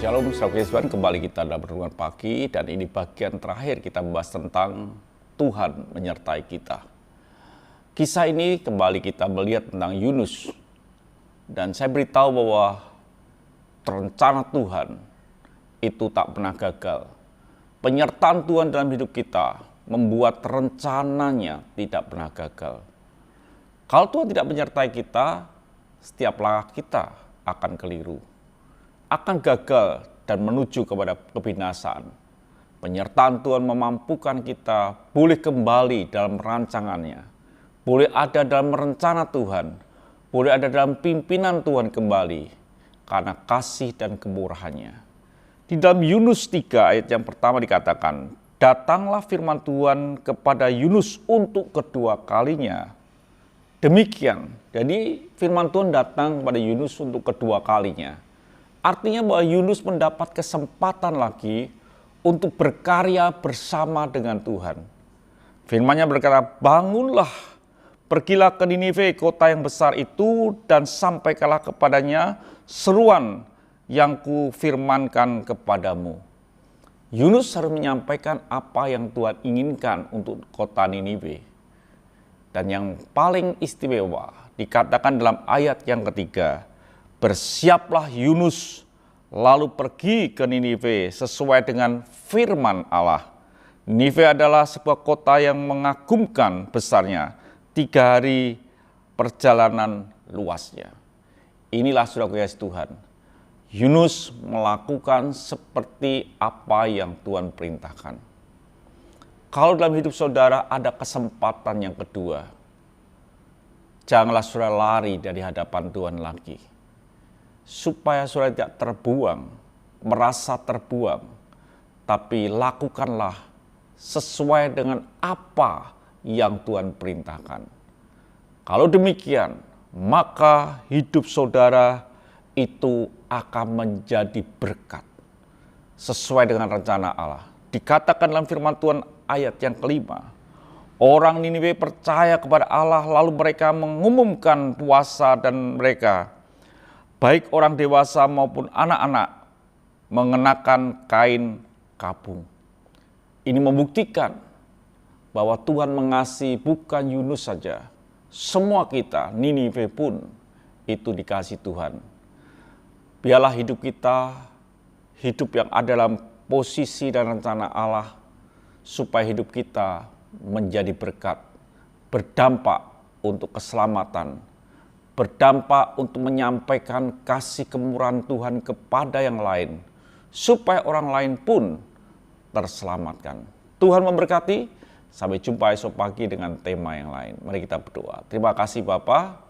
Shalom, sahabat Yesus Tuhan, kembali kita dalam renungan pagi dan ini bagian terakhir kita membahas tentang Tuhan menyertai kita. Kisah ini kembali kita melihat tentang Yunus dan saya beritahu bahwa rencana Tuhan itu tak pernah gagal. Penyertaan Tuhan dalam hidup kita membuat rencananya tidak pernah gagal. Kalau Tuhan tidak menyertai kita, setiap langkah kita akan keliru, akan gagal dan menuju kepada kebinasaan. Penyertaan Tuhan memampukan kita boleh kembali dalam rancangannya, boleh ada dalam rencana Tuhan, boleh ada dalam pimpinan Tuhan kembali karena kasih dan kemurahannya. Di dalam Yunus 3 ayat yang pertama dikatakan, datanglah firman Tuhan kepada Yunus untuk kedua kalinya. Demikian, jadi firman Tuhan datang kepada Yunus untuk kedua kalinya. Artinya bahwa Yunus mendapat kesempatan lagi untuk berkarya bersama dengan Tuhan. Firman-Nya berkata, bangunlah, pergilah ke Ninive, kota yang besar itu, dan sampaikanlah kepadanya seruan yang kufirmankan kepadamu. Yunus harus menyampaikan apa yang Tuhan inginkan untuk kota Ninive. Dan yang paling istimewa dikatakan dalam ayat yang ketiga, bersiaplah Yunus, lalu pergi ke Ninive sesuai dengan firman Allah. Ninive adalah sebuah kota yang mengagumkan besarnya, 3 hari perjalanan luasnya. Inilah saudara kasih Tuhan, Yunus melakukan seperti apa yang Tuhan perintahkan. Kalau dalam hidup saudara ada kesempatan yang kedua, janganlah saudara lari dari hadapan Tuhan lagi. Supaya saudara tidak terbuang, merasa terbuang, tapi lakukanlah sesuai dengan apa yang Tuhan perintahkan. Kalau demikian, maka hidup saudara itu akan menjadi berkat sesuai dengan rencana Allah. Dikatakan dalam firman Tuhan ayat yang kelima, orang Niniwe percaya kepada Allah, lalu mereka mengumumkan puasa dan mereka, baik orang dewasa maupun anak-anak, mengenakan kain kapung. Ini membuktikan bahwa Tuhan mengasihi bukan Yunus saja. Semua kita, Ninive pun, itu dikasihi Tuhan. Biarlah hidup kita, hidup yang ada dalam posisi dan rencana Allah, supaya hidup kita menjadi berkat, berdampak untuk keselamatan, berdampak untuk menyampaikan kasih kemurahan Tuhan kepada yang lain, supaya orang lain pun terselamatkan. Tuhan memberkati, sampai jumpa esok pagi dengan tema yang lain. Mari kita berdoa. Terima kasih Bapa,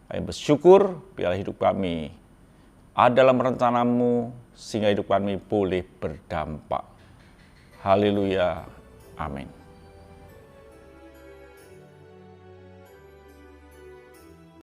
kami bersyukur biarlah hidup kami ada dalam rencana-Mu, sehingga hidup kami boleh berdampak. Haleluya, amin.